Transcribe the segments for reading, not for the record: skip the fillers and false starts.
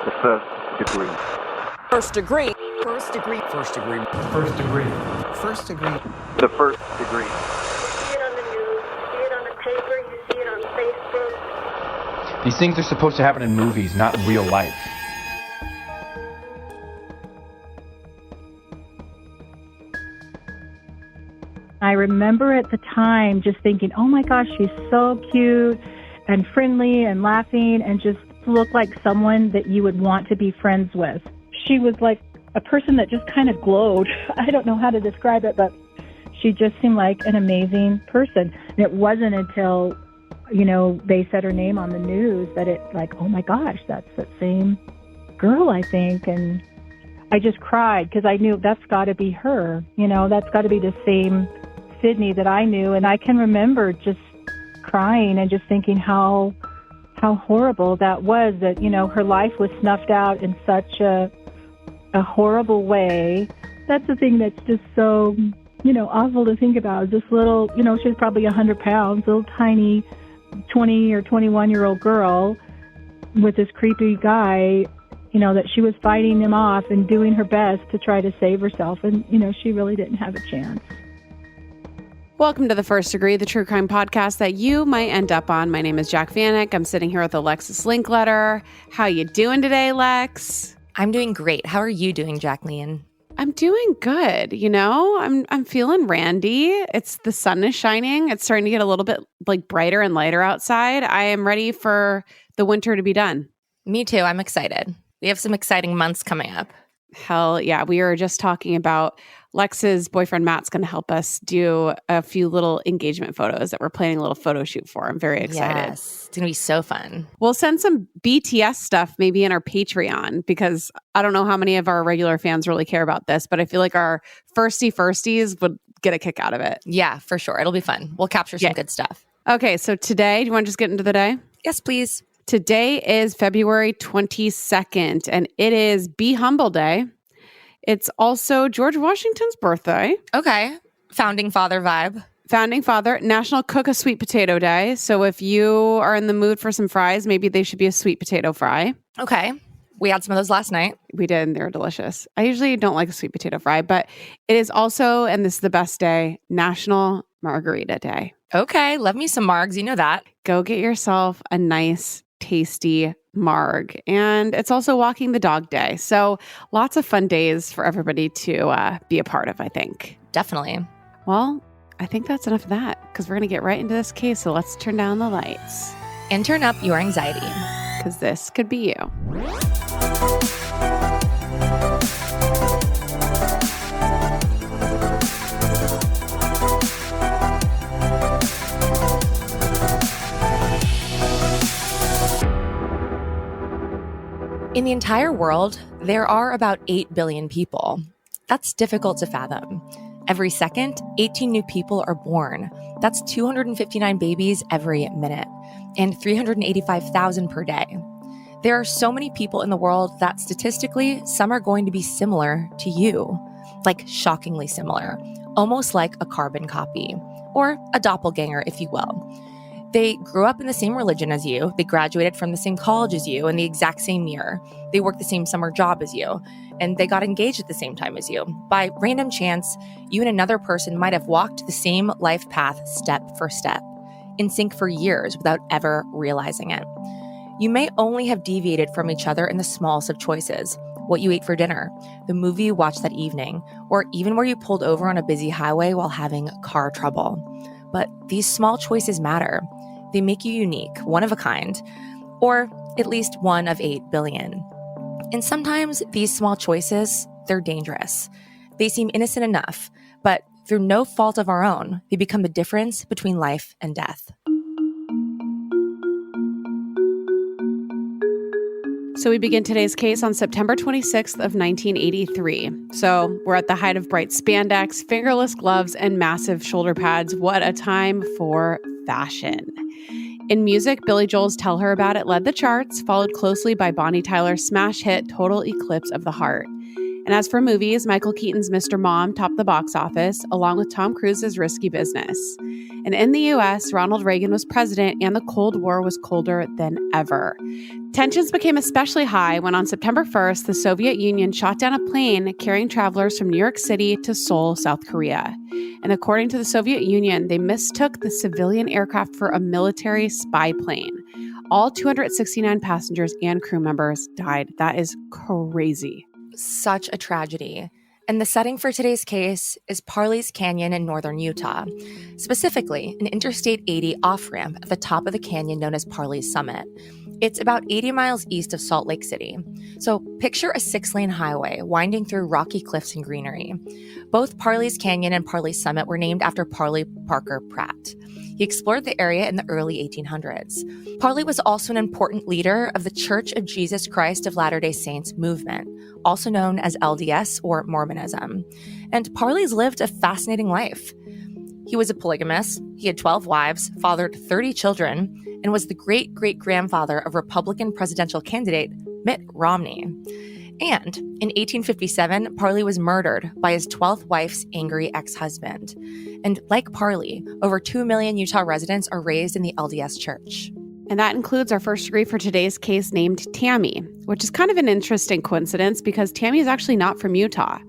The first degree. First degree. First degree. First degree. First degree. First degree. The first degree. You see it on the news, you see it on the paper, you see it on Facebook. These things are supposed to happen in movies, not in real life. I remember at the time just thinking, oh my gosh, she's so cute and friendly and laughing and just looked like someone that you would want to be friends with. She was like a person that just kind of glowed. I don't know how to describe it, but she just seemed like an amazing person. And it wasn't until, they said her name on the news that it like, oh my gosh, that's that same girl, I think. And I just cried because I knew that's got to be her. That's got to be the same Sidney that I knew. And I can remember just crying and just thinking how horrible that was, that, her life was snuffed out in such a horrible way. That's the thing that's just so, awful to think about. This little, she was probably 100 pounds, little tiny 20 or 21-year-old girl with this creepy guy, that she was fighting him off and doing her best to try to save herself. And, she really didn't have a chance. Welcome to The First Degree, the true crime podcast that you might end up on. My name is Jac Vanek. I'm sitting here with Alexis Linkletter. How you doing today, Lex? I'm doing great. How are you doing, Jacqueline? I'm doing good. I'm feeling randy. The sun is shining. It's starting to get a little bit brighter and lighter outside. I am ready for the winter to be done. Me too. I'm excited. We have some exciting months coming up. Hell yeah. We were just talking about Lex's boyfriend, Matt's going to help us do a few little engagement photos that we're planning a little photo shoot for. I'm very excited. Yes. It's going to be so fun. We'll send some BTS stuff maybe in our Patreon because I don't know how many of our regular fans really care about this, but I feel like our firsties would get a kick out of it. Yeah, for sure. It'll be fun. We'll capture some good stuff. Okay. So today, do you want to just get into the day? Yes, please. Today is February 22nd, and it is Be Humble Day. It's also George Washington's birthday. Okay. Founding father vibe. Founding father. National Cook a Sweet Potato Day. So if you are in the mood for some fries, maybe they should be a sweet potato fry. Okay. We had some of those last night. We did, and they were delicious. I usually don't like a sweet potato fry, but it is also, and this is the best day, National Margarita Day. Okay. Love me some margs. You know that. Go get yourself a nice, tasty marg. And it's also Walking the Dog Day. So lots of fun days for everybody to be a part of, I think. Definitely. Well, I think that's enough of that because we're going to get right into this case. So let's turn down the lights. And turn up your anxiety. Because this could be you. In the entire world, there are about 8 billion people. That's difficult to fathom. Every second, 18 new people are born. That's 259 babies every minute, and 385,000 per day. There are so many people in the world that statistically, some are going to be similar to you, like shockingly similar, almost like a carbon copy, or a doppelganger, if you will. They grew up in the same religion as you. They graduated from the same college as you in the exact same year. They worked the same summer job as you. And they got engaged at the same time as you. By random chance, you and another person might have walked the same life path step for step, in sync for years without ever realizing it. You may only have deviated from each other in the smallest of choices. What you ate for dinner, the movie you watched that evening, or even where you pulled over on a busy highway while having car trouble. But these small choices matter. They make you unique, one of a kind, or at least one of 8 billion. And sometimes these small choices, they're dangerous. They seem innocent enough, but through no fault of our own, they become the difference between life and death. So we begin today's case on September 26th of 1983. So we're at the height of bright spandex, fingerless gloves, and massive shoulder pads. What a time for fashion. In music, Billy Joel's Tell Her About It led the charts, followed closely by Bonnie Tyler's smash hit Total Eclipse of the Heart. And as for movies, Michael Keaton's Mr. Mom topped the box office, along with Tom Cruise's Risky Business. And in the U.S., Ronald Reagan was president, and the Cold War was colder than ever. Tensions became especially high when on September 1st, the Soviet Union shot down a plane carrying travelers from New York City to Seoul, South Korea. And according to the Soviet Union, they mistook the civilian aircraft for a military spy plane. All 269 passengers and crew members died. That is crazy. Such a tragedy. And the setting for today's case is Parleys Canyon in northern Utah, specifically an Interstate 80 off-ramp at the top of the canyon known as Parleys Summit. It's about 80 miles east of Salt Lake City. So picture a 6-lane highway winding through rocky cliffs and greenery. Both Parleys Canyon and Parleys Summit were named after Parley Parker Pratt. He explored the area in the early 1800s. Parley was also an important leader of the Church of Jesus Christ of Latter-day Saints movement, also known as LDS or Mormonism. And Parley's lived a fascinating life. He was a polygamist, he had 12 wives, fathered 30 children, and was the great-great-grandfather of Republican presidential candidate Mitt Romney. And in 1857, Parley was murdered by his 12th wife's angry ex-husband. And like Parley, over 2 million Utah residents are raised in the LDS Church. And that includes our first degree for today's case named Tammy, which is kind of an interesting coincidence because Tammy is actually not from Utah.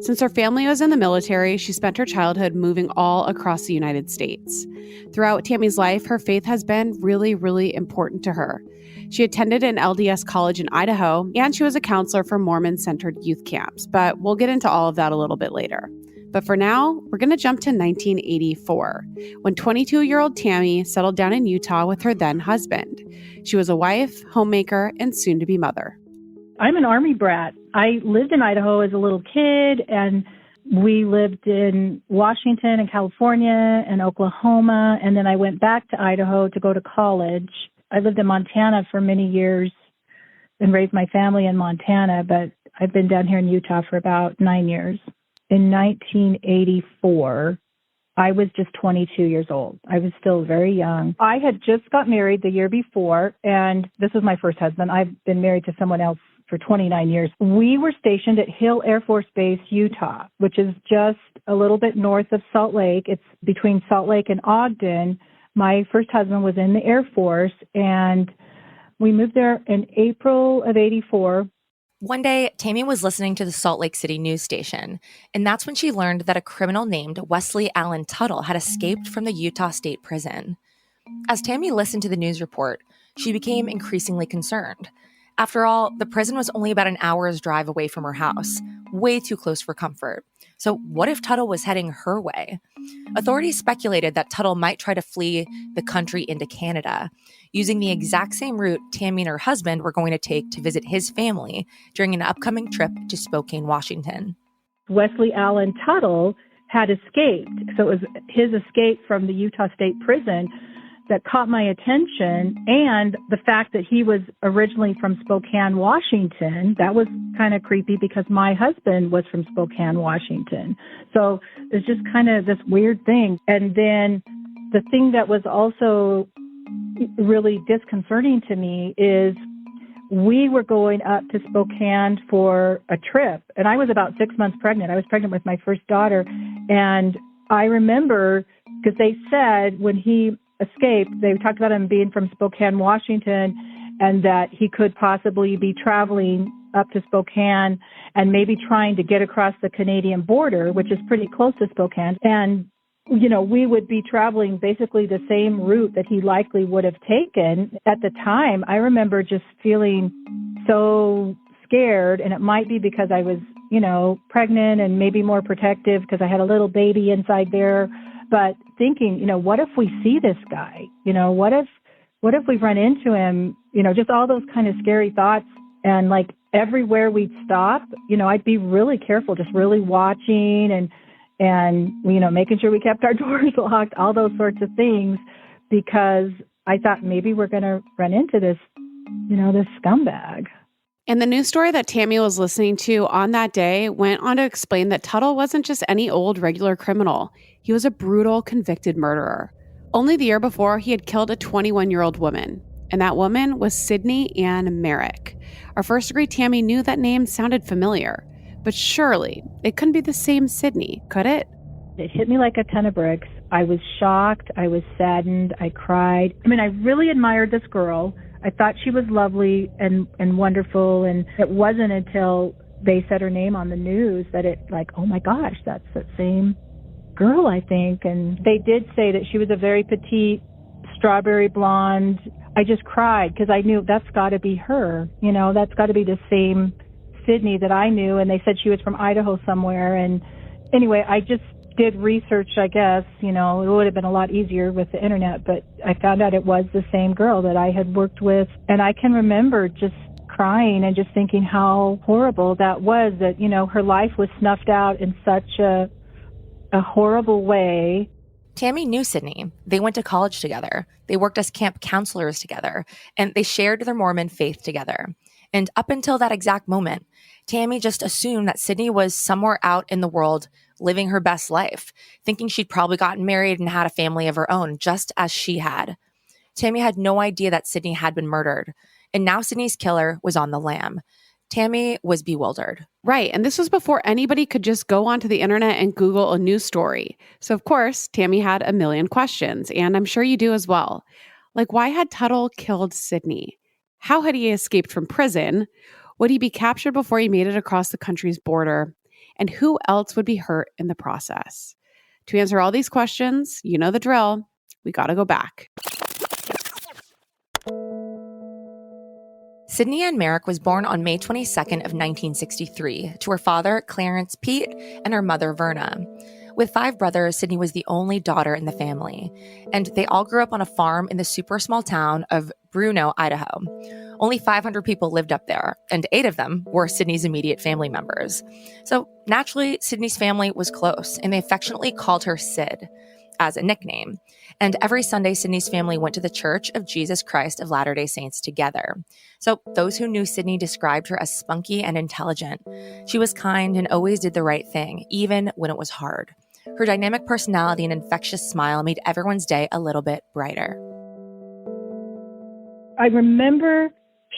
Since her family was in the military, she spent her childhood moving all across the United States. Throughout Tammy's life, her faith has been really, really important to her. She attended an LDS college in Idaho, and she was a counselor for Mormon-centered youth camps, but we'll get into all of that a little bit later. But for now, we're going to jump to 1984, when 22-year-old Tammy settled down in Utah with her then-husband. She was a wife, homemaker, and soon-to-be mother. I'm an Army brat. I lived in Idaho as a little kid, and we lived in Washington and California and Oklahoma, and then I went back to Idaho to go to college. I lived in Montana for many years and raised my family in Montana, but I've been down here in Utah for about 9 years. In 1984, I was just 22 years old. I was still very young. I had just got married the year before, and this was my first husband. I've been married to someone else for 29 years. We were stationed at Hill Air Force Base, Utah, which is just a little bit north of Salt Lake. It's between Salt Lake and Ogden. My first husband was in the Air Force, and we moved there in April of 84. One day, Tammy was listening to the Salt Lake City news station, and that's when she learned that a criminal named Wesley Allen Tuttle had escaped from the Utah State Prison. As Tammy listened to the news report, she became increasingly concerned. After all, the prison was only about an hour's drive away from her house, way too close for comfort. So what if Tuttle was heading her way? Authorities speculated that Tuttle might try to flee the country into Canada, using the exact same route Tammy and her husband were going to take to visit his family during an upcoming trip to Spokane, Washington. Wesley Allen Tuttle had escaped. So it was his escape from the Utah State Prison that caught my attention, and the fact that he was originally from Spokane, Washington. That was kind of creepy because my husband was from Spokane, Washington. So there's just kind of this weird thing. And then the thing that was also really disconcerting to me is we were going up to Spokane for a trip, and I was about 6 months pregnant. I was pregnant with my first daughter, and I remember because they said when he escaped, they talked about him being from Spokane, Washington, and that he could possibly be traveling up to Spokane and maybe trying to get across the Canadian border, which is pretty close to Spokane. And, you know, we would be traveling basically the same route that he likely would have taken. At the time, I remember just feeling so scared, and it might be because I was, you know, pregnant and maybe more protective because I had a little baby inside there. But thinking, you know, what if we see this guy? You know, what if we run into him? You know, just all those kind of scary thoughts. And like everywhere we'd stop, you know, I'd be really careful, just really watching and you know, making sure we kept our doors locked, all those sorts of things, because I thought maybe we're going to run into this, you know, this scumbag. And the news story that Tammy was listening to on that day went on to explain that Tuttle wasn't just any old regular criminal. He was a brutal, convicted murderer. Only the year before, he had killed a 21-year-old woman. And that woman was Sidney Ann Merrick. Our first degree Tammy knew that name sounded familiar. But surely it couldn't be the same Sidney, could it? It hit me like a ton of bricks. I was shocked. I was saddened. I cried. I mean, I really admired this girl. I thought she was lovely and wonderful. And it wasn't until they said her name on the news that it like, oh my gosh, that's the same girl, I think. And they did say that she was a very petite, strawberry blonde. I just cried because I knew that's got to be her. You know, that's got to be the same Sidney that I knew. And they said she was from Idaho somewhere. And anyway, I just did research, I guess. You know, it would have been a lot easier with the internet, but I found out it was the same girl that I had worked with. And I can remember just crying and just thinking how horrible that was, that, you know, her life was snuffed out in such a horrible way. Tammy knew Sidney. They went to college together. They worked as camp counselors together, and they shared their Mormon faith together. And up until that exact moment, Tammy just assumed that Sidney was somewhere out in the world living her best life, thinking she'd probably gotten married and had a family of her own, just as she had. Tammy had no idea that Sidney had been murdered, and now Sidney's killer was on the lam. Tammy was bewildered. Right. And this was before anybody could just go onto the internet and Google a news story. So, of course, Tammy had a million questions, and I'm sure you do as well. Like, why had Tuttle killed Sidney? How had he escaped from prison? Would he be captured before he made it across the country's border? And who else would be hurt in the process? To answer all these questions, you know the drill. We got to go back. Sidney Ann Merrick was born on May 22nd of 1963 to her father, Clarence Pete, and her mother, Verna. With 5 brothers, Sidney was the only daughter in the family, and they all grew up on a farm in the super small town of Bruno, Idaho. Only 500 people lived up there, and 8 of them were Sidney's immediate family members. So naturally, Sidney's family was close, and they affectionately called her Sid as a nickname. And every Sunday, Sidney's family went to the Church of Jesus Christ of Latter-day Saints together. So those who knew Sidney described her as spunky and intelligent. She was kind and always did the right thing, even when it was hard. Her dynamic personality and infectious smile made everyone's day a little bit brighter. I remember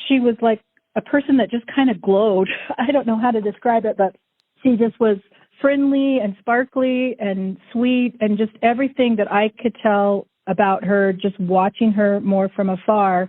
she was like a person that just kind of glowed. I don't know how to describe it, but she just was friendly and sparkly and sweet, and just everything that I could tell about her, just watching her more from afar.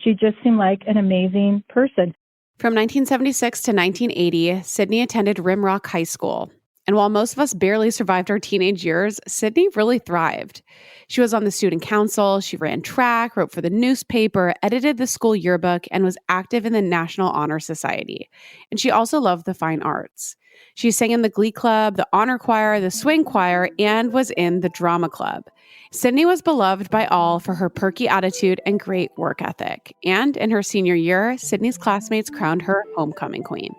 She just seemed like an amazing person. From 1976 to 1980, Sidney attended Rimrock High School. And while most of us barely survived our teenage years, Sidney really thrived. She was on the student council, she ran track, wrote for the newspaper, edited the school yearbook, and was active in the National Honor Society. And she also loved the fine arts. She sang in the Glee Club, the Honor Choir, the Swing Choir, and was in the Drama Club. Sidney was beloved by all for her perky attitude and great work ethic. And in her senior year, Sidney's classmates crowned her homecoming queen.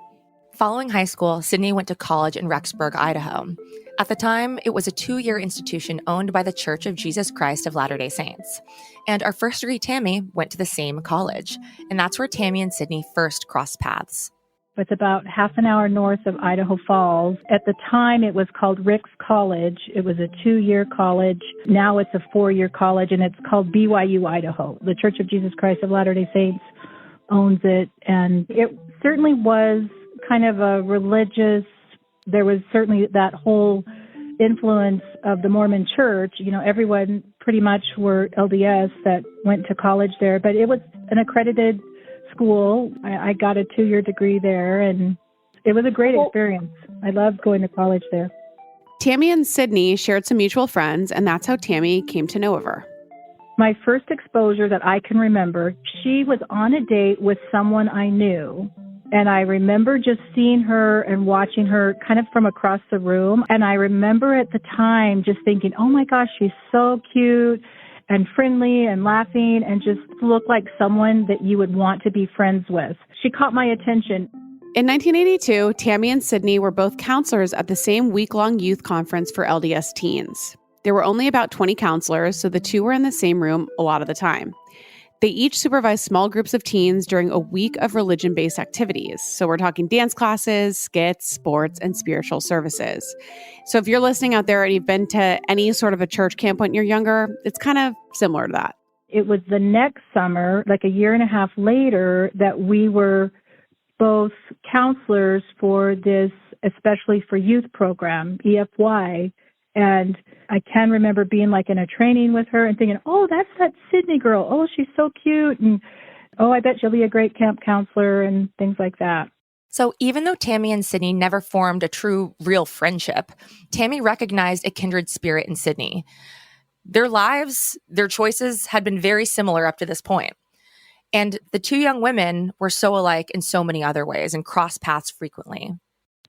Following high school, Sidney went to college in Rexburg, Idaho. At the time, it was a 2-year institution owned by the Church of Jesus Christ of Latter-day Saints. And our first degree Tammy went to the same college. And that's where Tammy and Sidney first crossed paths. It's about half an hour north of Idaho Falls. At the time, it was called Rick's College. It was a 2-year college. Now it's a 4-year college, and it's called BYU Idaho. The Church of Jesus Christ of Latter-day Saints owns it. And it certainly was kind of a religious, there was certainly that whole influence of the Mormon church. You know, everyone pretty much were LDS that went to college there, but it was an accredited school. I got a 2-year degree there, and it was a great experience. I loved going to college there. Tammy and Sidney shared some mutual friends, and that's how Tammy came to know of her. My first exposure that I can remember, she was on a date with someone I knew. And I remember just seeing her and watching her kind of from across the room. And I remember at the time just thinking, oh my gosh, she's so cute and friendly and laughing and just looked like someone that you would want to be friends with. She caught my attention. In 1982, Tammy and Sidney were both counselors at the same week-long youth conference for LDS teens. There were only about 20 counselors, so the two were in the same room a lot of the time. They each supervised small groups of teens during a week of religion-based activities. So we're talking dance classes, skits, sports, and spiritual services. So if you're listening out there and you've been to any sort of a church camp when you're younger, it's kind of similar to that. It was the next summer, like a year and a half later, that we were both counselors for this especially for youth program, EFY. And I can remember being like in a training with her and thinking, oh, that's that Sidney girl. Oh, she's so cute. And oh, I bet she'll be a great camp counselor and things like that. So even though Tammy and Sidney never formed a true, real friendship, Tammy recognized a kindred spirit in Sidney. Their lives, their choices had been very similar up to this point. And the two young women were so alike in so many other ways and crossed paths frequently.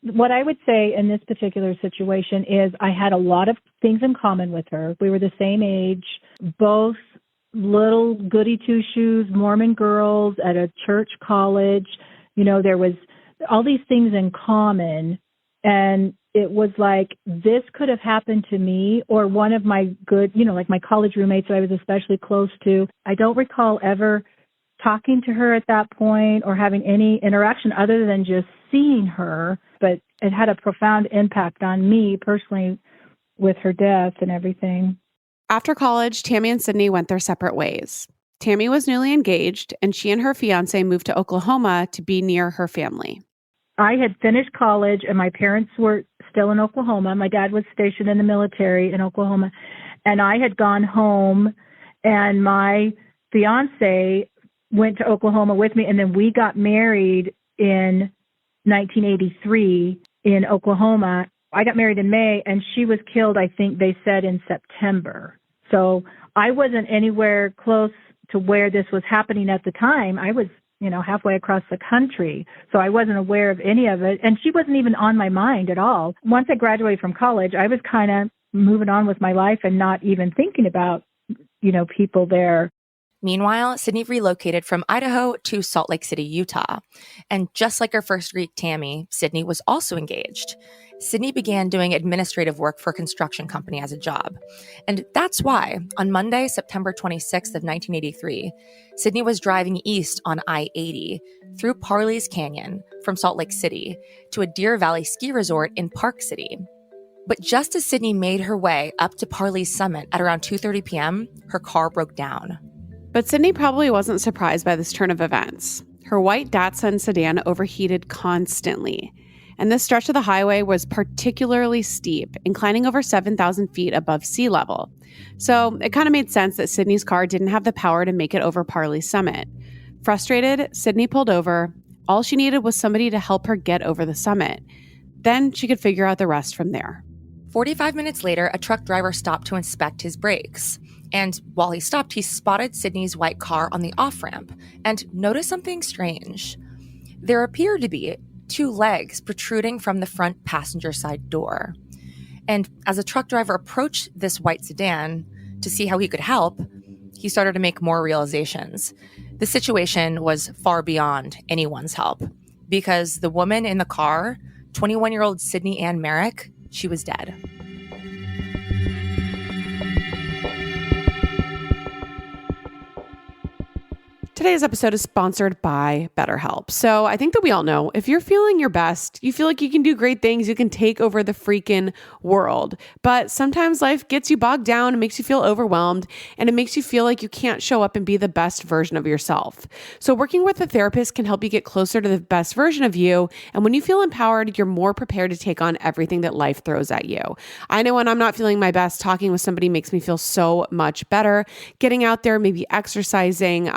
What I would say in this particular situation is I had a lot of things in common with her. We were the same age, both little goody two-shoes, Mormon girls at a church college. You know, there was all these things in common. And it was like, this could have happened to me or one of my good, you know, like my college roommates that I was especially close to. I don't recall ever talking to her at that point or having any interaction other than just seeing her. But it had a profound impact on me personally with her death and everything. After college, Tammy and Sidney went their separate ways. Tammy was newly engaged, and she and her fiancé moved to Oklahoma to be near her family. I had finished college, and my parents were still in Oklahoma. My dad was stationed in the military in Oklahoma, and I had gone home, and my fiancé went to Oklahoma with me, and then we got married in 1983 in Oklahoma. I got married in May, and she was killed, I think they said, in September. So I wasn't anywhere close to where this was happening at the time. I was, you know, halfway across the country. So I wasn't aware of any of it. And she wasn't even on my mind at all. Once I graduated from college, I was kind of moving on with my life and not even thinking about, you know, people there. Meanwhile, Sidney relocated from Idaho to Salt Lake City, Utah. And just like her first Greek Tammy, Sidney was also engaged. Sidney began doing administrative work for a construction company as a job. And that's why, on Monday, September 26th of 1983, Sidney was driving east on I-80 through Parleys Canyon from Salt Lake City to a Deer Valley ski resort in Park City. But just as Sidney made her way up to Parleys Summit at around 2:30 p.m., her car broke down. But Sidney probably wasn't surprised by this turn of events. Her white Datsun sedan overheated constantly, and this stretch of the highway was particularly steep, inclining over 7,000 feet above sea level. So it kind of made sense that Sidney's car didn't have the power to make it over Parleys Summit. Frustrated, Sidney pulled over. All she needed was somebody to help her get over the summit. Then she could figure out the rest from there. 45 minutes later, a truck driver stopped to inspect his brakes. And while he stopped, he spotted Sidney's white car on the off-ramp and noticed something strange. There appeared to be two legs protruding from the front passenger side door. And as the truck driver approached this white sedan to see how he could help, he started to make more realizations. The situation was far beyond anyone's help because the woman in the car, 21-year-old Sidney Ann Merrick, she was dead. Today's episode is sponsored by BetterHelp. So I think that we all know if you're feeling your best, you feel like you can do great things, you can take over the freaking world. But sometimes life gets you bogged down, it makes you feel overwhelmed, and it makes you feel like you can't show up and be the best version of yourself. So working with a therapist can help you get closer to the best version of you. And when you feel empowered, you're more prepared to take on everything that life throws at you. I know when I'm not feeling my best, talking with somebody makes me feel so much better. Getting out there, maybe exercising,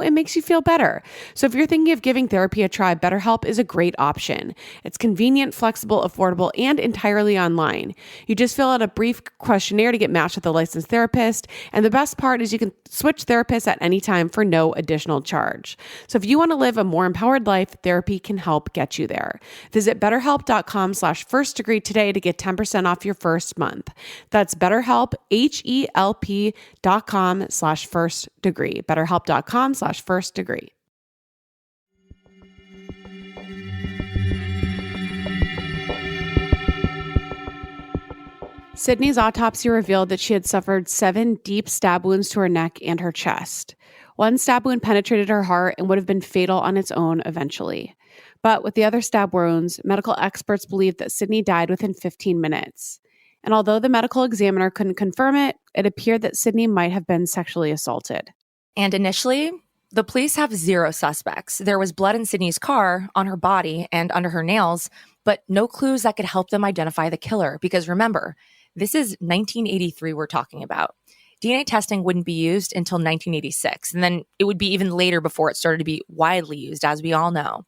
it makes you feel better. So if you're thinking of giving therapy a try, BetterHelp is a great option. It's convenient, flexible, affordable, and entirely online. You just fill out a brief questionnaire to get matched with a licensed therapist. And the best part is you can switch therapists at any time for no additional charge. So if you want to live a more empowered life, therapy can help get you there. Visit betterhelp.com/firstdegree today to get 10% off your first month. That's BetterHelp, HELP.com/firstdegree. BetterHelp.com/firstdegree. Sidney's autopsy revealed that she had suffered 7 deep stab wounds to her neck and her chest. One stab wound penetrated her heart and would have been fatal on its own eventually. But with the other stab wounds, medical experts believed that Sidney died within 15 minutes. And although the medical examiner couldn't confirm it, it appeared that Sidney might have been sexually assaulted. And initially, the police have zero suspects. There was blood in Sidney's car, on her body, and under her nails, but no clues that could help them identify the killer. Because remember, this is 1983 we're talking about. DNA testing wouldn't be used until 1986, and then it would be even later before it started to be widely used, as we all know.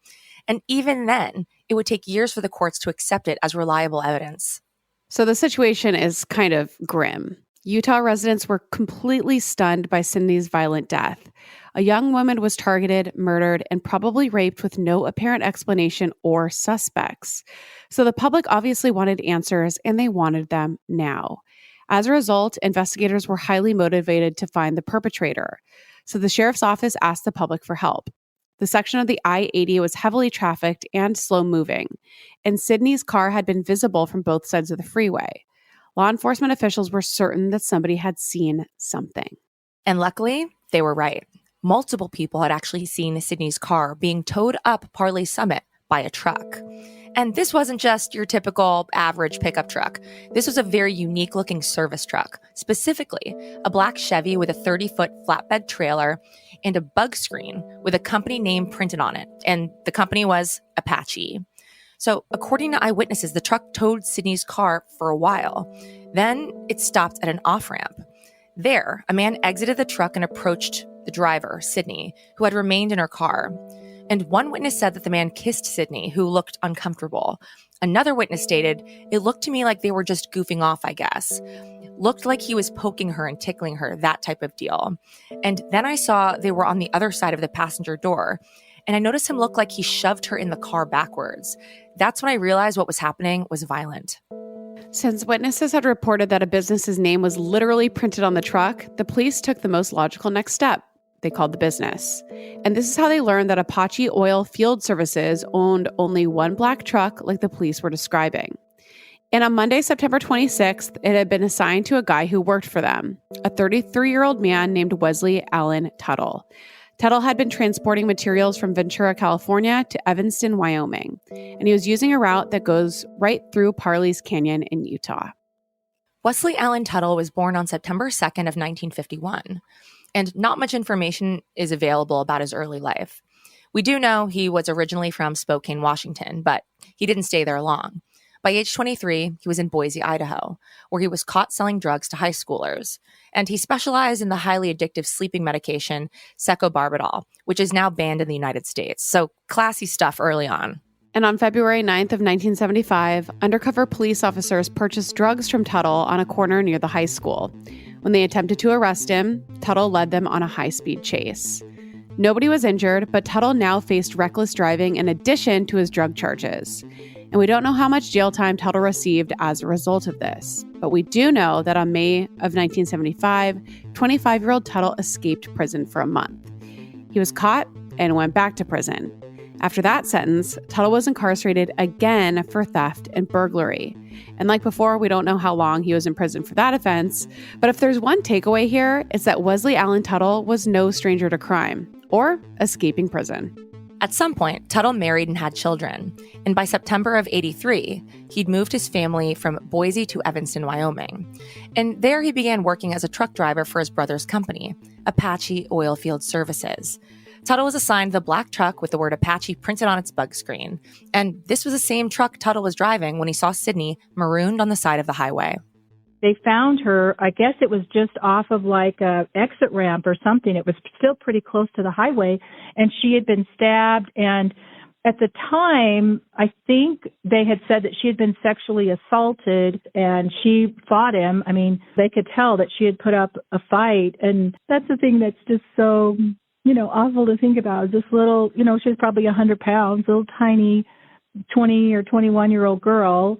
And even then, it would take years for the courts to accept it as reliable evidence. So the situation is kind of grim. Utah residents were completely stunned by Sidney's violent death. A young woman was targeted, murdered, and probably raped with no apparent explanation or suspects. So the public obviously wanted answers, and they wanted them now. As a result, investigators were highly motivated to find the perpetrator. So the sheriff's office asked the public for help. The section of the I-80 was heavily trafficked and slow-moving, and Sidney's car had been visible from both sides of the freeway. Law enforcement officials were certain that somebody had seen something. And luckily, they were right. Multiple people had actually seen Sidney's car being towed up Parleys Summit by a truck. And this wasn't just your typical average pickup truck. This was a very unique-looking service truck, specifically a black Chevy with a 30-foot flatbed trailer and a bug screen with a company name printed on it. And the company was Apache. So according to eyewitnesses, the truck towed Sidney's car for a while. Then it stopped at an off-ramp. There, a man exited the truck and approached the driver, Sidney, who had remained in her car. And one witness said that the man kissed Sidney, who looked uncomfortable. Another witness stated, "It looked to me like they were just goofing off, I guess. Looked like he was poking her and tickling her, that type of deal. And then I saw they were on the other side of the passenger door. And I noticed him look like he shoved her in the car backwards. That's when I realized what was happening was violent." Since witnesses had reported that a business's name was literally printed on the truck, the police took the most logical next step. They called the business. And this is how they learned that Apache Oil Field Services owned only one black truck like the police were describing. And on Monday, September 26th, it had been assigned to a guy who worked for them, a 33-year-old man named Wesley Allen Tuttle. Tuttle had been transporting materials from Ventura, California to Evanston, Wyoming, and he was using a route that goes right through Parleys Canyon in Utah. Wesley Allen Tuttle was born on September 2nd of 1951, and not much information is available about his early life. We do know he was originally from Spokane, Washington, but he didn't stay there long. By age 23, he was in Boise, Idaho, where he was caught selling drugs to high schoolers. And he specialized in the highly addictive sleeping medication, secobarbital, which is now banned in the United States. So classy stuff early on. And on February 9th of 1975, undercover police officers purchased drugs from Tuttle on a corner near the high school. When they attempted to arrest him, Tuttle led them on a high-speed chase. Nobody was injured, but Tuttle now faced reckless driving in addition to his drug charges. And we don't know how much jail time Tuttle received as a result of this. But we do know that on May of 1975, 25-year-old Tuttle escaped prison for a month. He was caught and went back to prison. After that sentence, Tuttle was incarcerated again for theft and burglary. And like before, we don't know how long he was in prison for that offense. But if there's one takeaway here, it's that Wesley Allen Tuttle was no stranger to crime or escaping prison. At some point, Tuttle married and had children. And by September of 83, he'd moved his family from Boise to Evanston, Wyoming. And there he began working as a truck driver for his brother's company, Apache Oil Field Services. Tuttle was assigned the black truck with the word Apache printed on its bug screen. And this was the same truck Tuttle was driving when he saw Sidney marooned on the side of the highway. They found her, I guess it was just off of like a exit ramp or something. It was still pretty close to the highway, and she had been stabbed. And at the time, I think they had said that she had been sexually assaulted and she fought him. I mean, they could tell that she had put up a fight. And that's the thing that's just so, awful to think about. This little, she was probably 100 pounds, little tiny 20 or 21-year-old girl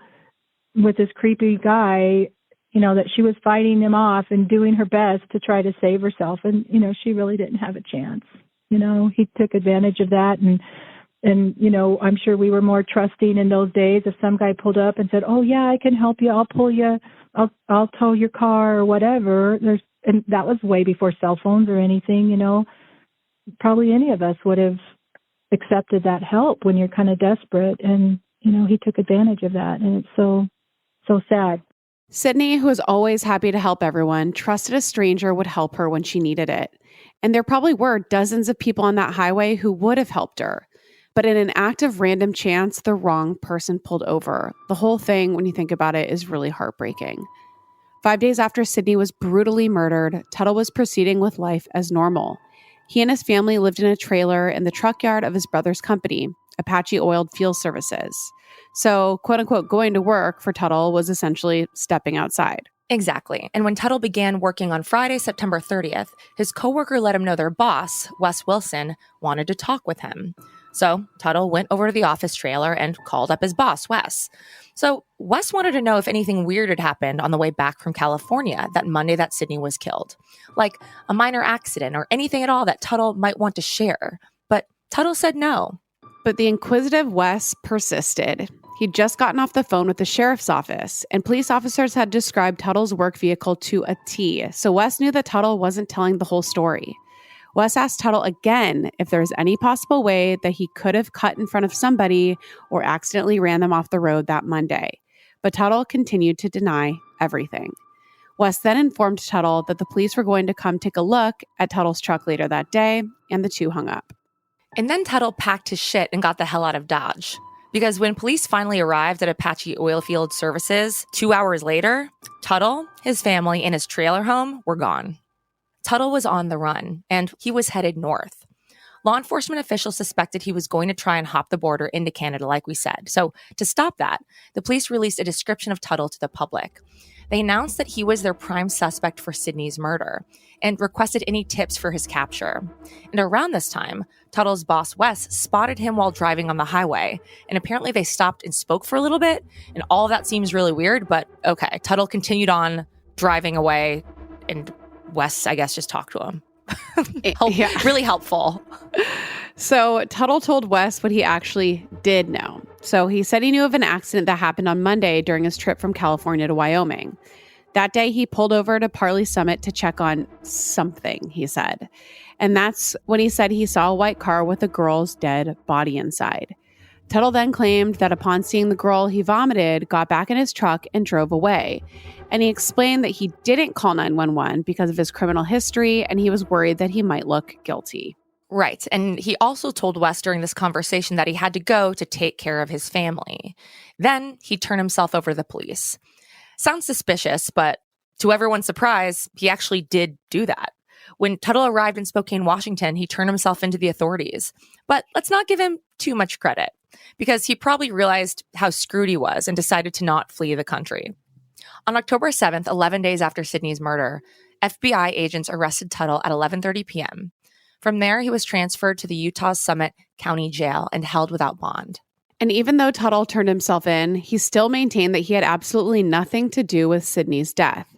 with this creepy guy, that she was fighting him off and doing her best to try to save herself. And, she really didn't have a chance. He took advantage of that. And I'm sure we were more trusting in those days. If some guy pulled up and said, "Oh yeah, I can help you. I'll pull you. I'll tow your car," or whatever. And that was way before cell phones or anything, Probably any of us would have accepted that help when you're kind of desperate. And, he took advantage of that. And it's so sad. Sidney, who was always happy to help everyone, trusted a stranger would help her when she needed it. And there probably were dozens of people on that highway who would have helped her. But in an act of random chance, the wrong person pulled over. The whole thing, when you think about it, is really heartbreaking. 5 days after Sidney was brutally murdered, Tuttle was proceeding with life as normal. He and his family lived in a trailer in the truck yard of his brother's company, Apache Oiled Field Services. So, quote unquote, going to work for Tuttle was essentially stepping outside. Exactly. And when Tuttle began working on Friday, September 30th, his coworker let him know their boss, Wes Wilson, wanted to talk with him. So Tuttle went over to the office trailer and called up his boss, Wes. So Wes wanted to know if anything weird had happened on the way back from California that Monday that Sidney was killed. Like a minor accident or anything at all that Tuttle might want to share. But Tuttle said no. But the inquisitive Wes persisted. He'd just gotten off the phone with the sheriff's office, and police officers had described Tuttle's work vehicle to a T, so Wes knew that Tuttle wasn't telling the whole story. Wes asked Tuttle again if there was any possible way that he could have cut in front of somebody or accidentally ran them off the road that Monday. But Tuttle continued to deny everything. Wes then informed Tuttle that the police were going to come take a look at Tuttle's truck later that day, and the two hung up. And then Tuttle packed his shit and got the hell out of Dodge. Because when police finally arrived at Apache Oilfield Services 2 hours later, Tuttle, his family, and his trailer home were gone. Tuttle was on the run, and he was headed north. Law enforcement officials suspected he was going to try and hop the border into Canada, like we said. So to stop that, the police released a description of Tuttle to the public. They announced that he was their prime suspect for Sidney's murder and requested any tips for his capture. And around this time, Tuttle's boss, Wes, spotted him while driving on the highway. And apparently they stopped and spoke for a little bit. And all of that seems really weird, but okay. Tuttle continued on driving away, and Wes, I guess, just talked to him. Really helpful. So Tuttle told Wes what he actually did know. So he said he knew of an accident that happened on Monday during his trip from California to Wyoming. That day, he pulled over to Parleys Summit to check on something, he said. And that's when he said he saw a white car with a girl's dead body inside. Tuttle then claimed that upon seeing the girl, he vomited, got back in his truck, and drove away. And he explained that he didn't call 911 because of his criminal history, and he was worried that he might look guilty. Right. And he also told Wes during this conversation that he had to go to take care of his family. Then he turned himself over to the police. Sounds suspicious, but to everyone's surprise, he actually did do that. When Tuttle arrived in Spokane, Washington, he turned himself into the authorities. But let's not give him too much credit, because he probably realized how screwed he was and decided to not flee the country. On October 7th, 11 days after Sidney's murder, FBI agents arrested Tuttle at 11:30 p.m. From there, he was transferred to the Utah Summit County Jail and held without bond. And even though Tuttle turned himself in, he still maintained that he had absolutely nothing to do with Sidney's death.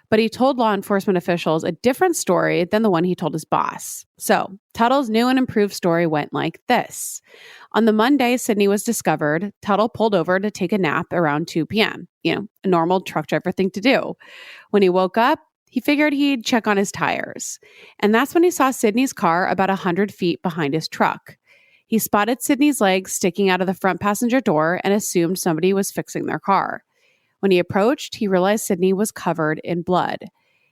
But he told law enforcement officials a different story than the one he told his boss. So Tuttle's new and improved story went like this. On the Monday Sidney was discovered, Tuttle pulled over to take a nap around 2 p.m. A normal truck driver thing to do. When he woke up, he figured he'd check on his tires. And that's when he saw Sidney's car about 100 feet behind his truck. He spotted Sidney's legs sticking out of the front passenger door and assumed somebody was fixing their car. When he approached, he realized Sidney was covered in blood.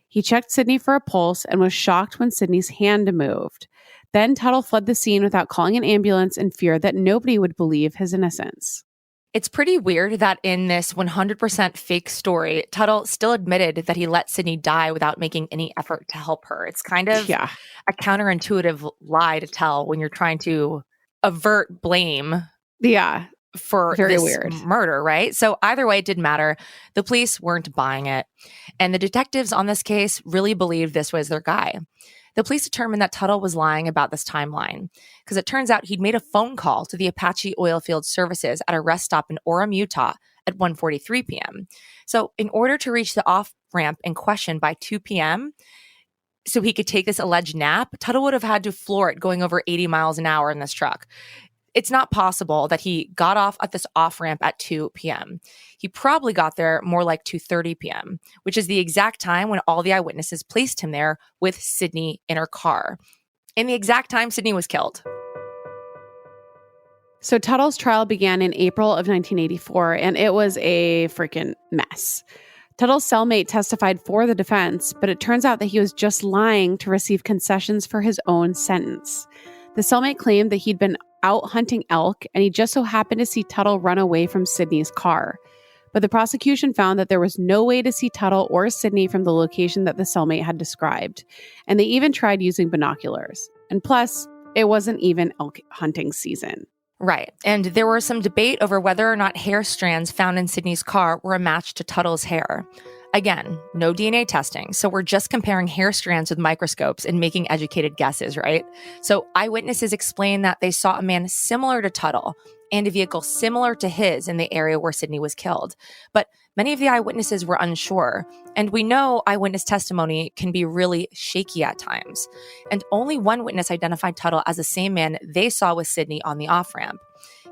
He checked Sidney for a pulse and was shocked when Sidney's hand moved. Then Tuttle fled the scene without calling an ambulance in fear that nobody would believe his innocence. It's pretty weird that in this 100% fake story, Tuttle still admitted that he let Sidney die without making any effort to help her. It's kind of a counterintuitive lie to tell when you're trying to avert blame. Yeah. For very this weird murder, right? So either way, it didn't matter. The police weren't buying it. And the detectives on this case really believed this was their guy. The police determined that Tuttle was lying about this timeline because it turns out he'd made a phone call to the Apache Oilfield Services at a rest stop in Orem, Utah at 1:43 p.m. So in order to reach the off-ramp in question by 2 p.m., so he could take this alleged nap, Tuttle would have had to floor it going over 80 miles an hour in this truck. It's not possible that he got off at this off-ramp at 2 p.m. He probably got there more like 2:30 p.m., which is the exact time when all the eyewitnesses placed him there with Sidney in her car, and the exact time Sidney was killed. So Tuttle's trial began in April of 1984, and it was a freaking mess. Tuttle's cellmate testified for the defense, but it turns out that he was just lying to receive concessions for his own sentence. The cellmate claimed that he'd been out hunting elk, and he just so happened to see Tuttle run away from Sidney's car. But the prosecution found that there was no way to see Tuttle or Sidney from the location that the cellmate had described, and they even tried using binoculars. And plus, it wasn't even elk hunting season. Right. And there was some debate over whether or not hair strands found in Sidney's car were a match to Tuttle's hair. Again, no DNA testing, so we're just comparing hair strands with microscopes and making educated guesses, right? So eyewitnesses explained that they saw a man similar to Tuttle and a vehicle similar to his in the area where Sidney was killed. But many of the eyewitnesses were unsure, and we know eyewitness testimony can be really shaky at times. And only one witness identified Tuttle as the same man they saw with Sidney on the off-ramp.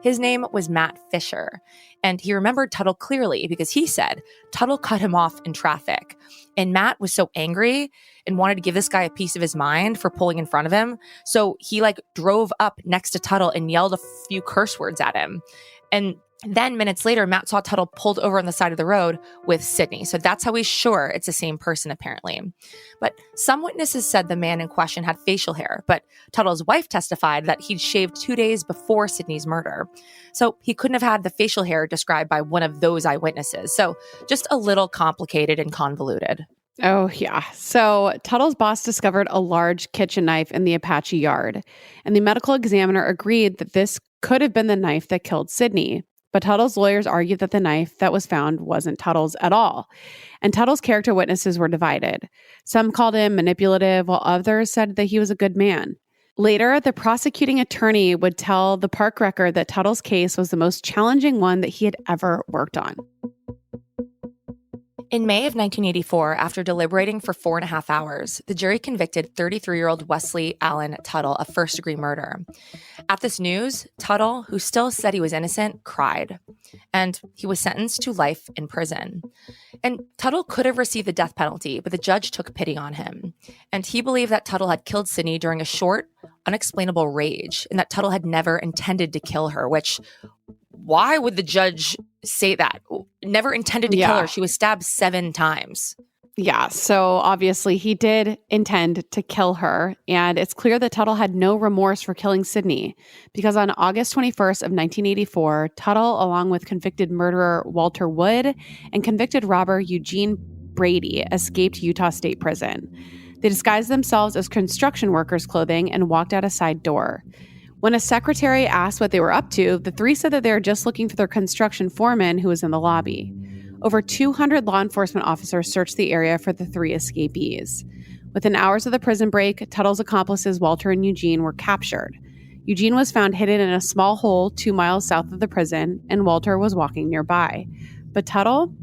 His name was Matt Fisher, and he remembered Tuttle clearly because he said Tuttle cut him off in traffic. And Matt was so angry and wanted to give this guy a piece of his mind for pulling in front of him. So he drove up next to Tuttle and yelled a few curse words at him. And then minutes later, Matt saw Tuttle pulled over on the side of the road with Sidney. So that's how he's sure it's the same person, apparently. But some witnesses said the man in question had facial hair, but Tuttle's wife testified that he'd shaved 2 days before Sidney's murder. So he couldn't have had the facial hair described by one of those eyewitnesses. So just a little complicated and convoluted. Oh, yeah. So Tuttle's boss discovered a large kitchen knife in the Apache yard, and the medical examiner agreed that this could have been the knife that killed Sidney. But Tuttle's lawyers argued that the knife that was found wasn't Tuttle's at all. And Tuttle's character witnesses were divided. Some called him manipulative, while others said that he was a good man. Later, the prosecuting attorney would tell the Park Record that Tuttle's case was the most challenging one that he had ever worked on. In May of 1984, after deliberating for 4.5 hours, the jury convicted 33-year-old Wesley Allen Tuttle of first-degree murder. At this news, Tuttle, who still said he was innocent, cried, and he was sentenced to life in prison. And Tuttle could have received the death penalty, but the judge took pity on him. And he believed that Tuttle had killed Sidney during a short, unexplainable rage, and that Tuttle had never intended to kill her, which... why would the judge say that? Never intended to kill her. She was stabbed 7 times. Yeah, so obviously he did intend to kill her, and it's clear that Tuttle had no remorse for killing Sidney, because on August 21st of 1984, Tuttle, along with convicted murderer Walter Wood and convicted robber Eugene Brady, escaped Utah State Prison. They disguised themselves as construction workers' clothing and walked out a side door. When a secretary asked what they were up to, the three said that they were just looking for their construction foreman who was in the lobby. Over 200 law enforcement officers searched the area for the 3 escapees. Within hours of the prison break, Tuttle's accomplices Walter and Eugene were captured. Eugene was found hidden in a small hole 2 miles south of the prison, and Walter was walking nearby. But Tuttle,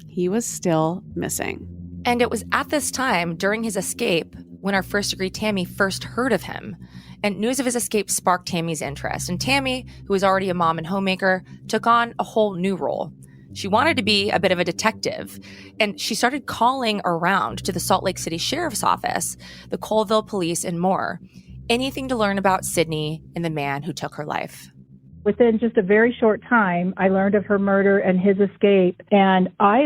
he was still missing. And it was at this time, during his escape, when our first-degree Tammy first heard of him. And news of his escape sparked Tammy's interest. And Tammy, who was already a mom and homemaker, took on a whole new role. She wanted to be a bit of a detective, and she started calling around to the Salt Lake City Sheriff's Office, the Colville Police, and more. Anything to learn about Sidney and the man who took her life. Within just a very short time, I learned of her murder and his escape, and I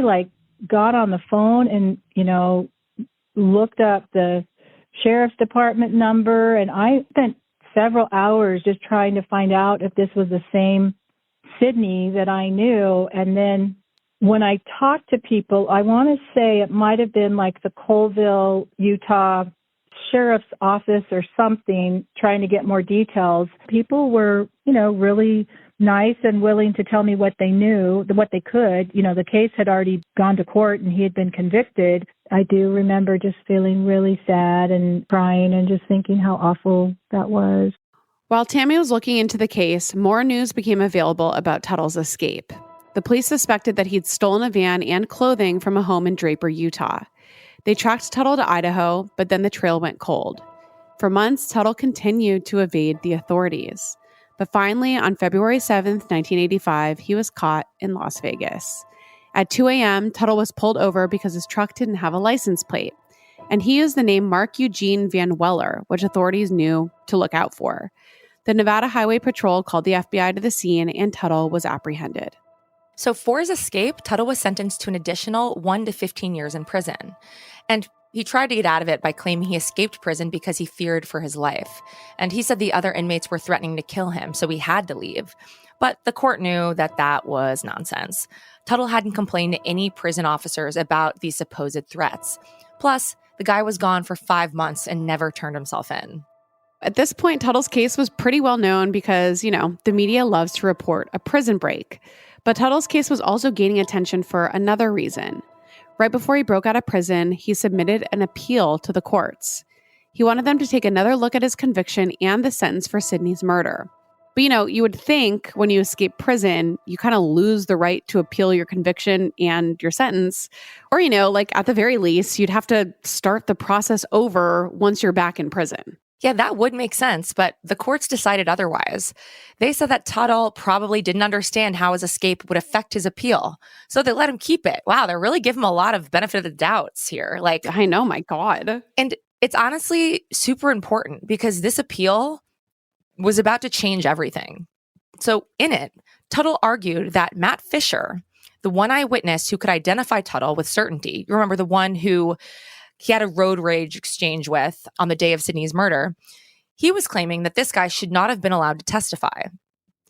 got on the phone and, looked up the sheriff's department number, and I spent several hours just trying to find out if this was the same Sidney that I knew. And then when I talked to people, I want to say it might have been the Colville, Utah sheriff's office or something, trying to get more details. People were, really nice and willing to tell me what they knew, what they could. The case had already gone to court and he had been convicted. I do remember just feeling really sad and crying and just thinking how awful that was. While Tammy was looking into the case, more news became available about Tuttle's escape. The police suspected that he'd stolen a van and clothing from a home in Draper, Utah. They tracked Tuttle to Idaho, but then the trail went cold. For months, Tuttle continued to evade the authorities. But finally, on February 7th, 1985, he was caught in Las Vegas. At 2 a.m., Tuttle was pulled over because his truck didn't have a license plate. And he used the name Mark Eugene Van Weller, which authorities knew to look out for. The Nevada Highway Patrol called the FBI to the scene, and Tuttle was apprehended. So for his escape, Tuttle was sentenced to an additional 1 to 15 years in prison. And he tried to get out of it by claiming he escaped prison because he feared for his life. And he said the other inmates were threatening to kill him, so he had to leave. But the court knew that that was nonsense. Tuttle hadn't complained to any prison officers about these supposed threats. Plus, the guy was gone for 5 months and never turned himself in. At this point, Tuttle's case was pretty well known because, the media loves to report a prison break. But Tuttle's case was also gaining attention for another reason. Right before he broke out of prison, he submitted an appeal to the courts. He wanted them to take another look at his conviction and the sentence for Sidney's murder. But, you would think when you escape prison, you kind of lose the right to appeal your conviction and your sentence. Or, at the very least, you'd have to start the process over once you're back in prison. Yeah, that would make sense, but the courts decided otherwise. They said that Tuttle probably didn't understand how his escape would affect his appeal, so they let him keep it. Wow, they're really giving him a lot of benefit of the doubts here. I know, my God. And it's honestly super important because this appeal was about to change everything. So in it, Tuttle argued that Matt Fisher, the one eyewitness who could identify Tuttle with certainty, you remember the one who he had a road rage exchange with on the day of Sidney's murder, he was claiming that this guy should not have been allowed to testify.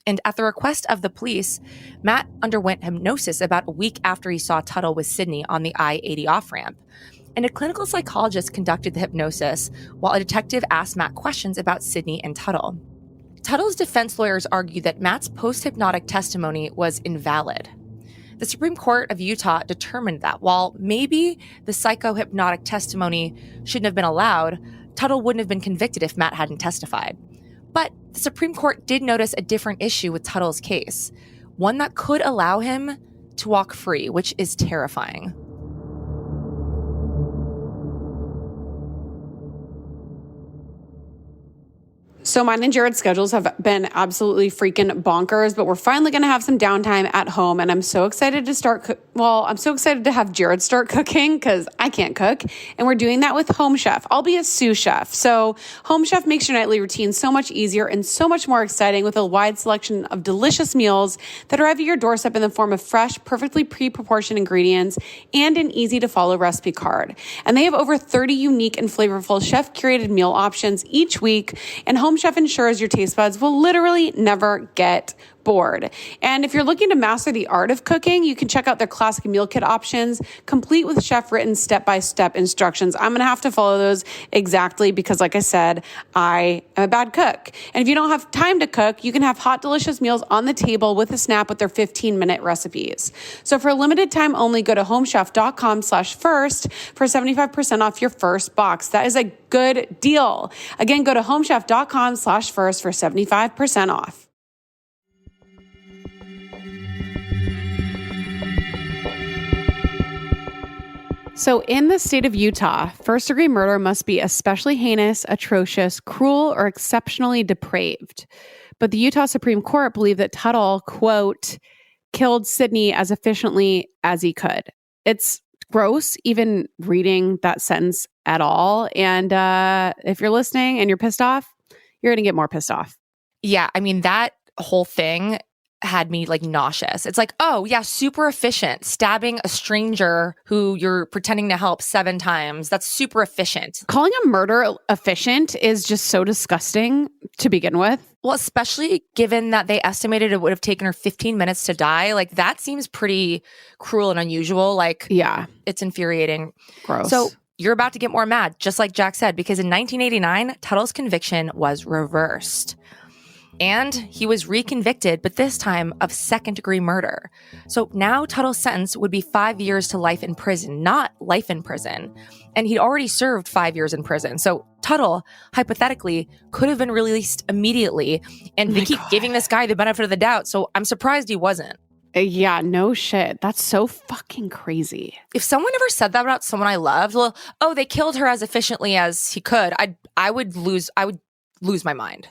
And at the request of the police, Matt underwent hypnosis about a week after he saw Tuttle with Sidney on the I-80 off-ramp. And a clinical psychologist conducted the hypnosis while a detective asked Matt questions about Sidney and Tuttle. Tuttle's defense lawyers argued that Matt's post-hypnotic testimony was invalid. The Supreme Court of Utah determined that while maybe the psychohypnotic testimony shouldn't have been allowed, Tuttle wouldn't have been convicted if Matt hadn't testified. But the Supreme Court did notice a different issue with Tuttle's case, one that could allow him to walk free, which is terrifying. So mine and Jared's schedules have been absolutely freaking bonkers, but we're finally going to have some downtime at home. And I'm so excited to I'm so excited to have Jared start cooking because I can't cook. And we're doing that with Home Chef. I'll be a sous chef. So Home Chef makes your nightly routine so much easier and so much more exciting with a wide selection of delicious meals that arrive at your doorstep in the form of fresh, perfectly pre-proportioned ingredients and an easy to follow recipe card. And they have over 30 unique and flavorful chef curated meal options each week. And Home Chef ensures your taste buds will literally never get bored. And if you're looking to master the art of cooking, you can check out their classic meal kit options, complete with chef-written step-by-step instructions. I'm going to have to follow those exactly because, like I said, I am a bad cook. And if you don't have time to cook, you can have hot, delicious meals on the table with a snap with their 15-minute recipes. So for a limited time only, go to homechef.com/first for 75% off your first box. That is a good deal. Again, go to homechef.com/first for 75% off. So in the state of Utah, first-degree murder must be especially heinous, atrocious, cruel, or exceptionally depraved. But the Utah Supreme Court believed that Tuttle, quote, killed Sidney as efficiently as he could. It's gross even reading that sentence at all. And if you're listening and you're pissed off, you're going to get more pissed off. Yeah, I mean, that whole thing had me nauseous. It's oh yeah, super efficient. Stabbing a stranger who you're pretending to help 7 times. That's super efficient. Calling a murder efficient is just so disgusting to begin with. Well, especially given that they estimated it would have taken her 15 minutes to die. That seems pretty cruel and unusual. Yeah, it's infuriating. Gross. So you're about to get more mad, just like Jac said, because in 1989, Tuttle's conviction was reversed. And he was reconvicted, but this time of second-degree murder. So now Tuttle's sentence would be 5 years to life in prison, not life in prison. And he'd already served 5 years in prison. So Tuttle, hypothetically, could have been released immediately. And they keep giving this guy the benefit of the doubt. So I'm surprised he wasn't. Yeah, no shit. That's so fucking crazy. If someone ever said that about someone I loved, they killed her as efficiently as he could, I would lose my mind.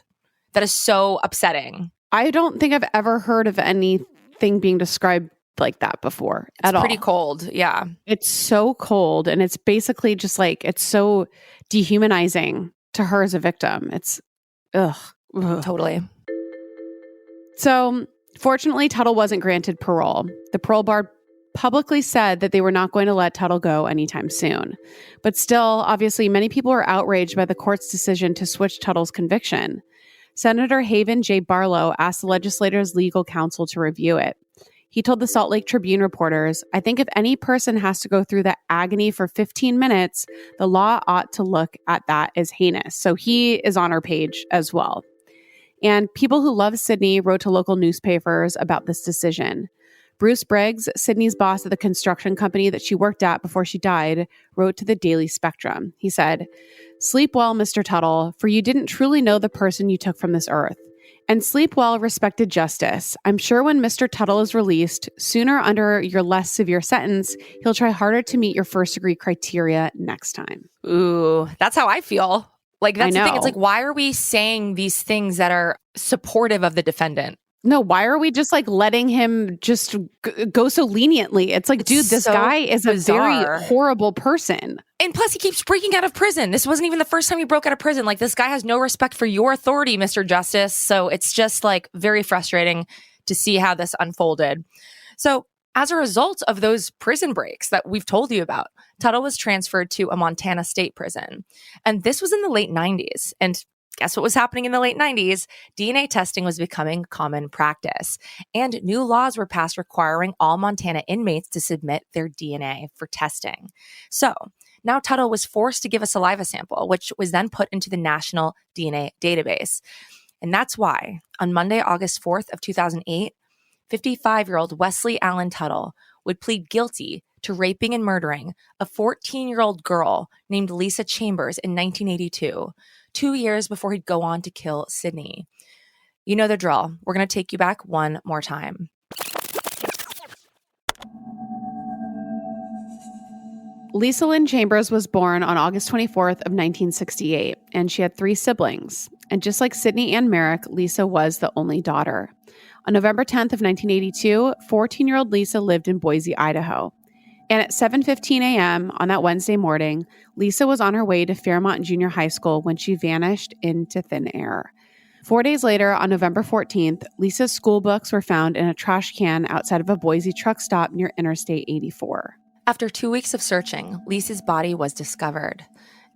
That is so upsetting. I don't think I've ever heard of anything being described like that before at all. It's pretty cold, yeah. It's so cold, and it's basically just it's so dehumanizing to her as a victim. It's, ugh. Totally. So Fortunately, Tuttle wasn't granted parole. The parole board publicly said that they were not going to let Tuttle go anytime soon. But still, obviously, many people were outraged by the court's decision to switch Tuttle's conviction. Senator Haven J. Barlow asked the legislator's legal counsel to review it. He told the Salt Lake Tribune reporters, "I think if any person has to go through that agony for 15 minutes, the law ought to look at that as heinous." So he is on our page as well. And people who love Sidney wrote to local newspapers about this decision. Bruce Briggs, Sidney's boss at the construction company that she worked at before she died, wrote to the Daily Spectrum. He said, "Sleep well, Mr. Tuttle, for you didn't truly know the person you took from this earth. And sleep well, respected justice. I'm sure when Mr. Tuttle is released, sooner under your less severe sentence, he'll try harder to meet your first-degree criteria next time." Ooh, that's how I feel. Like, that's the thing. know. It's like, why are we saying these things that are supportive of the defendant? No, why are we just like letting him just go so leniently? It's like, dude, this so guy is bizarre. a very horrible person. And plus, he keeps breaking out of prison. This wasn't even the first time he broke out of prison. Like, this guy has no respect for your authority, Mr. Justice. So it's just like very frustrating to see how this unfolded. So as a result of those prison breaks that we've told you about, Tuttle was transferred to a Montana state prison. And this was in the late 90s. And guess what was happening in the late 90s? DNA testing was becoming common practice. And new laws were passed requiring all Montana inmates to submit their DNA for testing. So now Tuttle was forced to give a saliva sample, which was then put into the National DNA Database. And that's why on Monday, August 4th of 2008, 55-year-old Wesley Allen Tuttle would plead guilty to raping and murdering a 14-year-old girl named Lisa Chambers in 1982, 2 years before he'd go on to kill Sidney. You know the drill. We're going to take you back one more time. Lisa Lynne Chambers was born on August 24th of 1968, and she had 3 siblings. And just like Sidney Ann Merrick, Lisa was the only daughter. On November 10th of 1982, 14-year-old Lisa lived in Boise, Idaho. And at 7:15 a.m. on that Wednesday morning, Lisa was on her way to Fairmont Junior High School when she vanished into thin air. 4 days later, on November 14th, Lisa's school books were found in a trash can outside of a Boise truck stop near Interstate 84. After 2 weeks of searching, Lisa's body was discovered.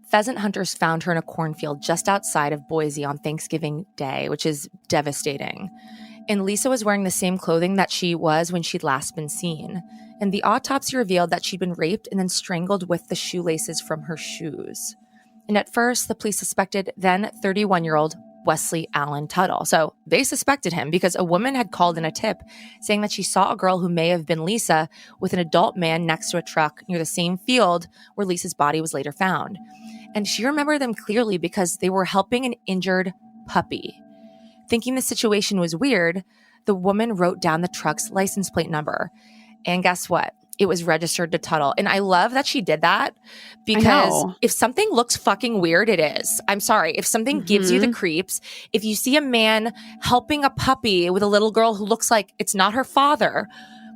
Pheasant hunters found her in a cornfield just outside of Boise on Thanksgiving Day, which is devastating. And Lisa was wearing the same clothing that she was when she'd last been seen. And the autopsy revealed that she'd been raped and then strangled with the shoelaces from her shoes. And at first, the police suspected then 31-year-old Wesley Allen Tuttle. So they suspected him because a woman had called in a tip saying that she saw a girl who may have been Lisa with an adult man next to a truck near the same field where Lisa's body was later found. And she remembered them clearly because they were helping an injured puppy. Thinking the situation was weird, the woman wrote down the truck's license plate number. And guess what? It was registered to Tuttle. And I love that she did that because if something looks fucking weird, it is. I'm sorry. If something gives you the creeps, if you see a man helping a puppy with a little girl who looks like it's not her father,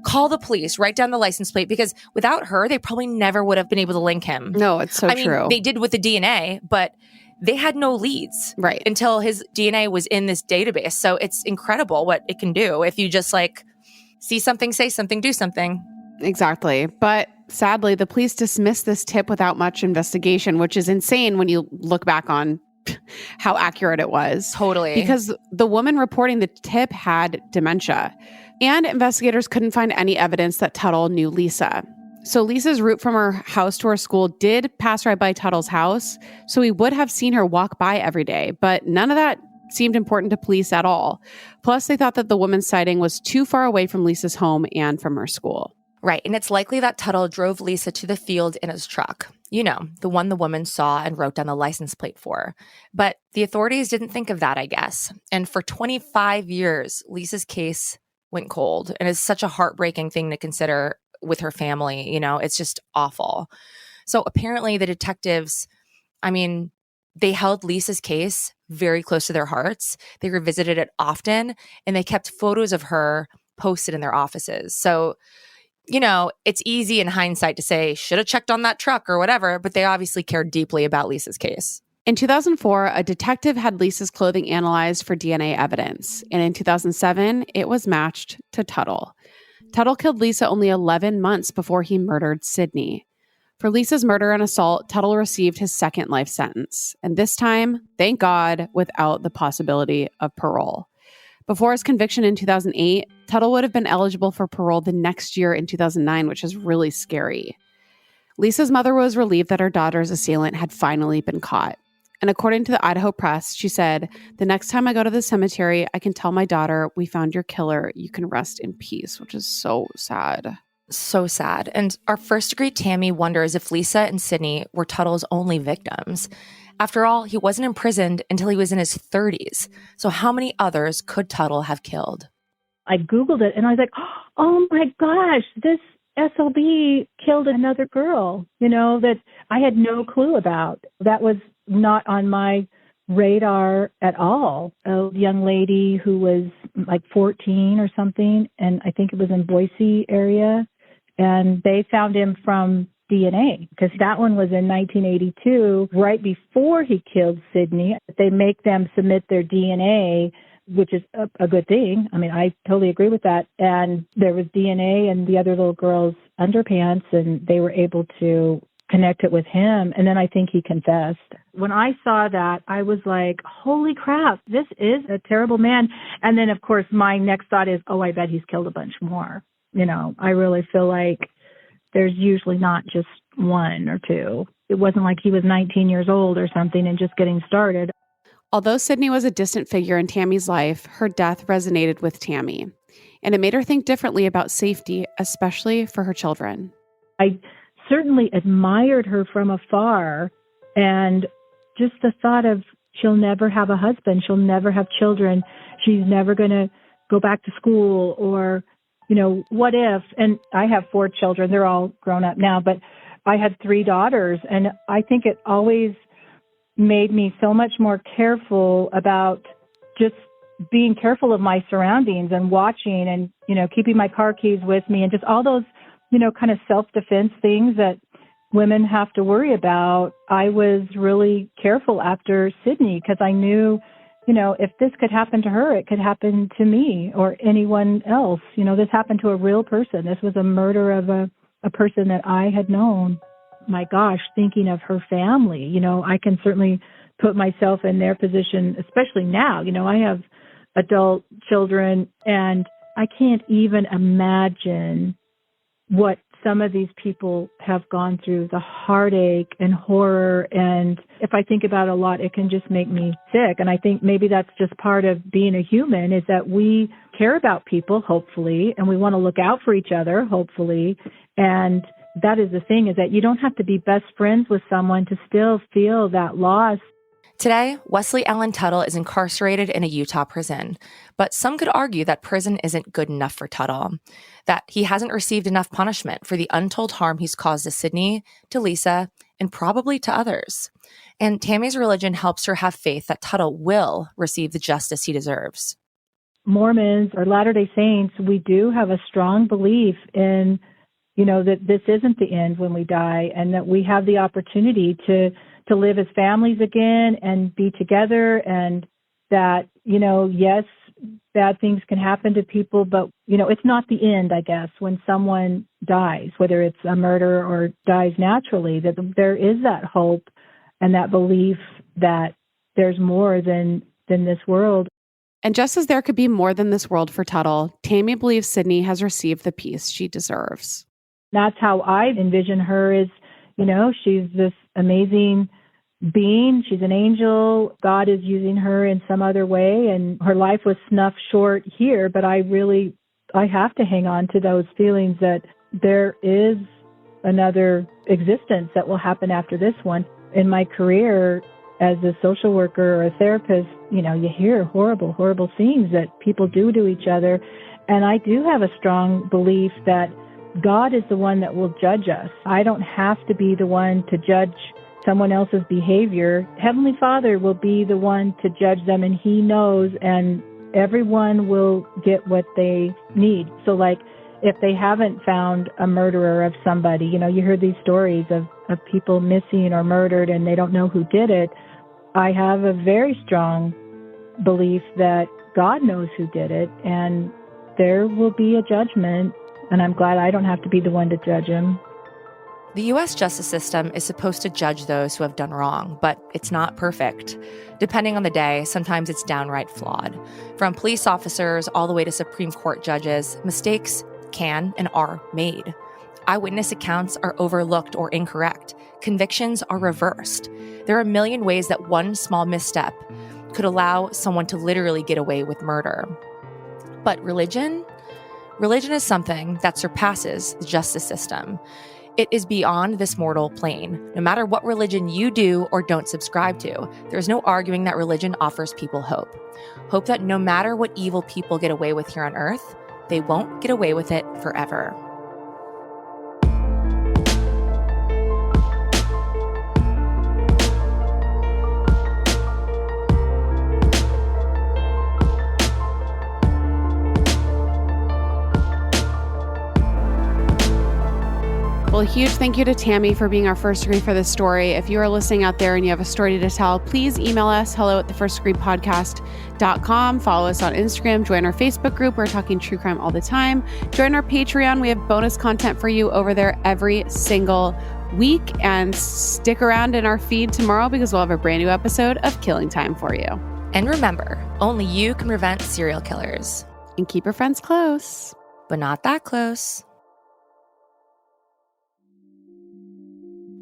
call the police, write down the license plate, because without her, they probably never would have been able to link him. No, it's so true. Mean, they did with the DNA, but they had no leads until his DNA was in this database. So it's incredible what it can do if you just like see something, say something, do something. Exactly. But sadly, the police dismissed this tip without much investigation, which is insane when you look back on how accurate it was. Totally. Because the woman reporting the tip had dementia, and investigators couldn't find any evidence that Tuttle knew Lisa. So Lisa's route from her house to her school did pass right by Tuttle's house, so he would have seen her walk by every day, but none of that seemed important to police at all. Plus, they thought that the woman's sighting was too far away from Lisa's home and from her school. Right, and it's likely that Tuttle drove Lisa to the field in his truck. You know, the one the woman saw and wrote down the license plate for. But the authorities didn't think of that, I guess. And for 25 years, Lisa's case went cold, and it's such a heartbreaking thing to consider with her family. You know, it's just awful. So apparently the detectives, they held Lisa's case very close to their hearts. They revisited it often, and they kept photos of her posted in their offices. So, you know, it's easy in hindsight to say, should have checked on that truck or whatever, but they obviously cared deeply about Lisa's case. In 2004, a detective had Lisa's clothing analyzed for DNA evidence, and in 2007, it was matched to Tuttle. Tuttle killed Lisa only 11 months before he murdered Sidney. For Lisa's murder and assault, Tuttle received his second life sentence, and this time, thank God, without the possibility of parole. Before his conviction in 2008, Tuttle would have been eligible for parole the next year in 2009, which is really scary. Lisa's mother was relieved that her daughter's assailant had finally been caught. And according to the Idaho Press, she said, "The next time I go to the cemetery, I can tell my daughter, we found your killer. You can rest in peace," which is so sad. So sad. And our first degree Tammy wonders if Lisa and Sidney were Tuttle's only victims. After all, he wasn't imprisoned until he was in his 30s. So how many others could Tuttle have killed? I Googled it and I was like, oh my gosh, this SLB killed another girl, that I had no clue about. That was not on my radar at all. A young lady who was like 14 or something, and I think it was in Boise area, and they found him from DNA because that one was in 1982, right before he killed Sidney. They make them submit their DNA, which is a good thing. I mean, I totally agree with that. And there was DNA in the other little girl's underpants, and they were able to connect it with him. And then I think he confessed. When I saw that, I was like, holy crap, this is a terrible man. And then, of course, my next thought is, I bet he's killed a bunch more. I really feel like there's usually not just one or two. It wasn't like he was 19 years old or something and just getting started. Although Sidney was a distant figure in Tammy's life, her death resonated with Tammy, and it made her think differently about safety, especially for her children. I certainly admired her from afar, and just the thought of she'll never have a husband, she'll never have children, she's never going to go back to school, or, what if, and I have 4 children, they're all grown up now, but I had 3 daughters, and I think it always made me so much more careful about just being careful of my surroundings and watching and, keeping my car keys with me and just all those, kind of self-defense things that women have to worry about. I was really careful after Sidney because I knew, if this could happen to her, it could happen to me or anyone else. This happened to a real person. This was a murder of a person that I had known. My gosh, thinking of her family, I can certainly put myself in their position, especially now. I have adult children, and I can't even imagine what some of these people have gone through, the heartache and horror. And if I think about it a lot, it can just make me sick. And I think maybe that's just part of being a human, is that we care about people, hopefully, and we want to look out for each other, hopefully. And that is the thing, is that you don't have to be best friends with someone to still feel that loss. Today, Wesley Allen Tuttle is incarcerated in a Utah prison, but some could argue that prison isn't good enough for Tuttle, that he hasn't received enough punishment for the untold harm he's caused to Sidney, to Lisa, and probably to others. And Tammy's religion helps her have faith that Tuttle will receive the justice he deserves. Mormons or Latter-day Saints, we do have a strong belief in, that this isn't the end when we die, and that we have the opportunity to live as families again and be together, and that, yes, bad things can happen to people, but, it's not the end, I guess, when someone dies, whether it's a murder or dies naturally, that there is that hope and that belief that there's more than this world. And just as there could be more than this world for Tuttle, Tammy believes Sidney has received the peace she deserves. That's how I envision her, is, she's this amazing being. She's an angel. God is using her in some other way, and her life was snuffed short here, but I have to hang on to those feelings that there is another existence that will happen after this one. In my career as a social worker or a therapist, you hear horrible, horrible things that people do to each other, and I do have a strong belief that God is the one that will judge us. I don't have to be the one to judge someone else's behavior. Heavenly Father will be the one to judge them, and He knows, and everyone will get what they need. So, like, if they haven't found a murderer of somebody, you hear these stories of people missing or murdered, and they don't know who did it. I have a very strong belief that God knows who did it, and there will be a judgment, and I'm glad I don't have to be the one to judge him. The U.S. justice system is supposed to judge those who have done wrong, but it's not perfect. Depending on the day, sometimes it's downright flawed. From police officers all the way to Supreme Court judges, mistakes can and are made. Eyewitness accounts are overlooked or incorrect. Convictions are reversed. There are a million ways that one small misstep could allow someone to literally get away with murder. But religion is something that surpasses the justice system. It is beyond this mortal plane. No matter what religion you do or don't subscribe to, there's no arguing that religion offers people hope. Hope that no matter what evil people get away with here on earth, they won't get away with it forever. Well, a huge thank you to Tammy for being our first degree for this story. If you are listening out there and you have a story to tell, please email us, hello@thefirstdegreepodcast.com. Follow us on Instagram. Join our Facebook group. We're talking true crime all the time. Join our Patreon. We have bonus content for you over there every single week. And stick around in our feed tomorrow because we'll have a brand new episode of Killing Time for you. And remember, only you can prevent serial killers. And keep your friends close. But not that close.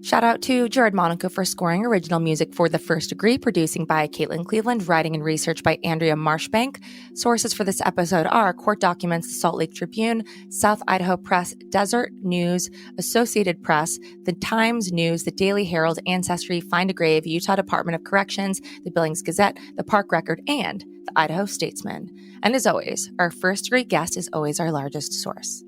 Shout out to Jared Monaco for scoring original music for The First Degree, producing by Caitlin Cleveland, writing and research by Andrea Marshbank. Sources for this episode are court documents, the Salt Lake Tribune, South Idaho Press, Desert News, Associated Press, The Times News, The Daily Herald, Ancestry, Find a Grave, Utah Department of Corrections, The Billings Gazette, The Park Record, and The Idaho Statesman. And as always, our first degree guest is always our largest source.